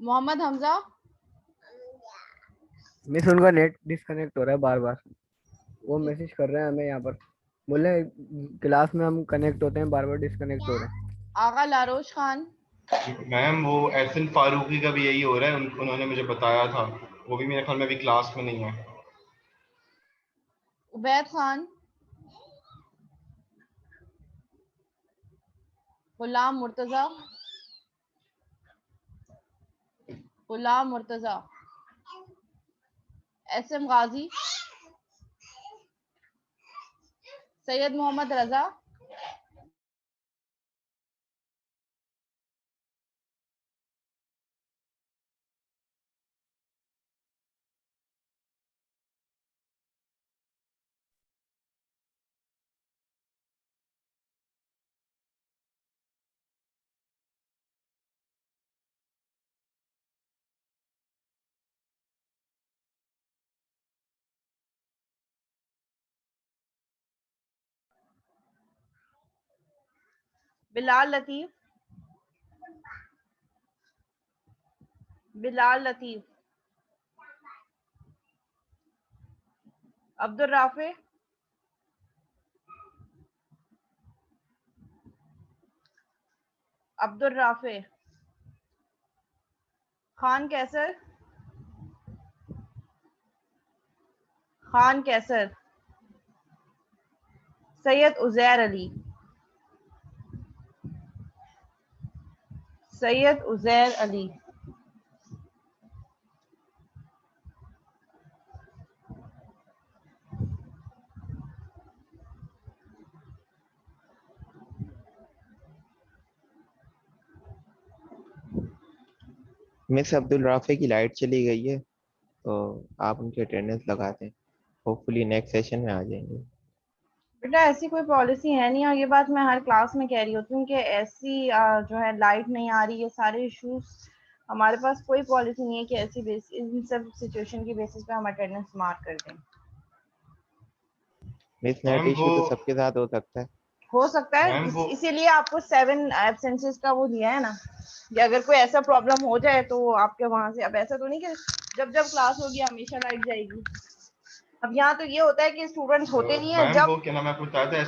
[SPEAKER 1] मोहम्मद हमजा,
[SPEAKER 2] मिस उनका नेट डिस्कनेक्ट हो रहा है बार बार, वो मैसेज कर रहे हैं हमें यहाँ पर, बोले क्लास में हम कनेक्ट होते हैं बार बार डिस्कनेक्ट हो रहे हैं।
[SPEAKER 1] आगा लारोश खान,
[SPEAKER 4] मैम वो एहसन फारूकी का भी यही हो रहा है, उन्होंने मुझे बताया था, वो भी मेरे ख्याल में अभी क्लास में नहीं है।
[SPEAKER 1] उबैद खान, गुलाम मुर्तजा, गुलाम मुर्तजा, एसएम गाजी, सैयद मोहम्मद रजा, बिलाल लतीफ, बिलाल लतीफ, अब्दुल राफे, अब्दुल राफे, खान कैसर, खान कैसर, सैयद उजैर अली, सैयद उजैर अली,
[SPEAKER 5] मिस अब्दुल राफे की लाइट चली गई है, तो आप उनकी अटेंडेंस लगा दें। होपफुली नेक्स्ट सेशन में आ जाएंगे।
[SPEAKER 1] बेटा ऐसी कोई पॉलिसी है नहीं, और ये बात मैं हर क्लास में कह रही होती हूँ कि ऐसी जो है लाइट नहीं आ रही, ये सारे इश्यूज हमारे पास कोई पॉलिसी नहीं है कि ऐसी इन सब सिचुएशन की बेसिस पे हम अटेंडेंस मार्क कर दें।
[SPEAKER 5] मिस नेट
[SPEAKER 4] मैम
[SPEAKER 5] इशू
[SPEAKER 4] वो
[SPEAKER 5] तो सबके साथ हो सकता है।
[SPEAKER 1] हो सकता है,
[SPEAKER 4] मैम वो
[SPEAKER 1] इसीलिए आपको 7 एब्सेंसेस का वो दिया है ना, कि अगर कोई ऐसा प्रॉब्लम हो जाए तो आपके वहां से, अब ऐसा तो नहीं कि जब जब क्लास होगी हमेशा लाइट जाएगी। अब यहाँ तो ये होता है कि स्टूडेंट्स होते नहीं है,
[SPEAKER 4] मैम वो क्या नाम है, आपको बताया था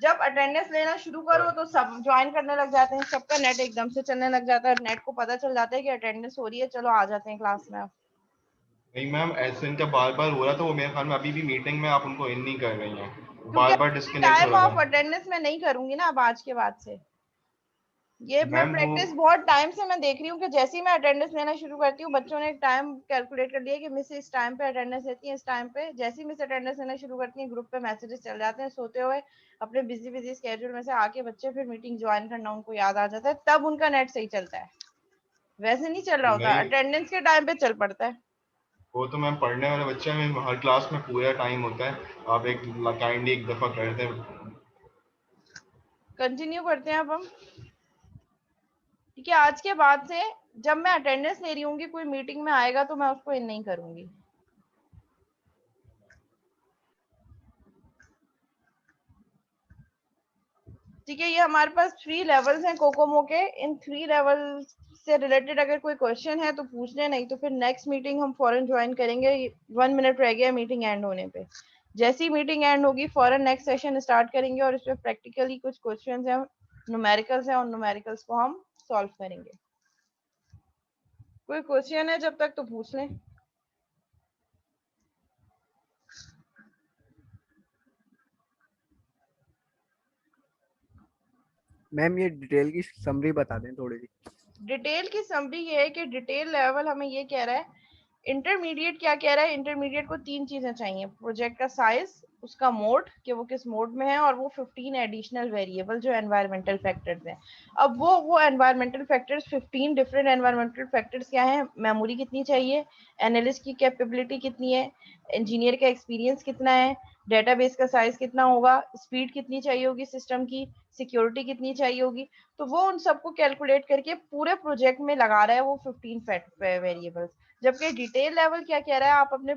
[SPEAKER 1] जब अटेंडेंस लेना शुरू करो तो सब ज्वाइन करने लग जाते हैं, सबका नेट एकदम से चलने लग जाता है, नेट को पता चल जाता है कि अटेंडेंस हो रही है, चलो आ जाते हैं क्लास में।
[SPEAKER 4] नहीं मैम, ऐसे इनका बार बार हो रहा था, वो मेरे ख्याल में अभी भी मीटिंग में आप उनको इन नहीं कर रही हैं,
[SPEAKER 1] क्योंकि
[SPEAKER 4] बार बार डिस्कनेक्ट हो
[SPEAKER 1] टाइम
[SPEAKER 4] रहा
[SPEAKER 1] ऑफ
[SPEAKER 4] था।
[SPEAKER 1] अटेंडेंस मैं नहीं करूंगी ना अब आज के बाद से। ये मैं
[SPEAKER 4] मैम वो
[SPEAKER 1] प्रैक्टिस बहुत टाइम से मैं देख रही हूँ कि जैसे ही मैं अटेंडेंस लेना शुरू करती हूँ, बच्चों ने एक टाइम कैलकुलेट कर लिया कि मिस इस टाइम पे अटेंडेंस लेती है, इस टाइम पे जैसे ही मिस अटेंडेंस लेना शुरू करती है ग्रुप पे मैसेजेस चल जाते हैं, सोते हुए अपने बिजी बिजी स्केड्यूल में से आके बच्चे फिर मीटिंग ज्वाइन करना उनको याद आ जाता है, तब उनका नेट सही चलता है, वैसे नहीं चल रहा होता,
[SPEAKER 4] नहीं,
[SPEAKER 1] अटेंडेंस के टाइम पे चल पड़ता है।
[SPEAKER 4] वो तो मैम पढ़ने वाले बच्चे में हर क्लास में पूरा टाइम होता है, आप एक काइंडली एक दफा कर दें।
[SPEAKER 1] कंटिन्यू करते हैं अब हम, ठीक है। आज के बाद से जब मैं अटेंडेंस ले रही हूँ, कोई मीटिंग में आएगा तो मैं उसको इन नहीं करूंगी। ठीक है, ये हमारे पास 3 लेवल्स हैं कोकोमो के, इन 3 लेवल से रिलेटेड अगर कोई क्वेश्चन है तो पूछ लें, नहीं तो फिर नेक्स्ट मीटिंग हम फौरन ज्वाइन करेंगे। 1 मिनट रह गया मीटिंग एंड होने पे, जैसी मीटिंग एंड होगी फौरन नेक्स्ट सेशन स्टार्ट करेंगे और इसमें प्रैक्टिकली कुछ क्वेश्चंस हैं, न्यूमेरिकल्स हैं, और न्यूमेरिकल्स को हम सॉल्व करेंगे। कोई क्वेश्चन है जब तक तो पूछ लें।
[SPEAKER 2] मैम ये डिटेल की समरी बता दें थोड़ी सी।
[SPEAKER 1] डिटेल की समरी ये है कि डिटेल लेवल हमें ये कह रहा है, इंटरमीडिएट क्या कह रहा है, इंटरमीडिएट को 3 चीजें चाहिए, प्रोजेक्ट का साइज, उसका मोड कि वो किस मोड में है, और वो 15 एडिशनल वेरिएबल जो एनवायरमेंटल फैक्टर्स हैं। अब वो environmental factors 15 different environmental factors क्या है, मेमोरी कितनी चाहिए, एनालिस्ट की कैपेबिलिटी कितनी है, इंजीनियर का एक्सपीरियंस कितना है, डेटाबेस का साइज कितना होगा, स्पीड कितनी चाहिए होगी सिस्टम की, सिक्योरिटी कितनी चाहिए होगी, तो वो उन सबको कैलकुलेट करके पूरे प्रोजेक्ट में लगा रहा है वो 15 वेरिएबल्स। जबकि डिटेल लेवल क्या कह रहा है, आप अपने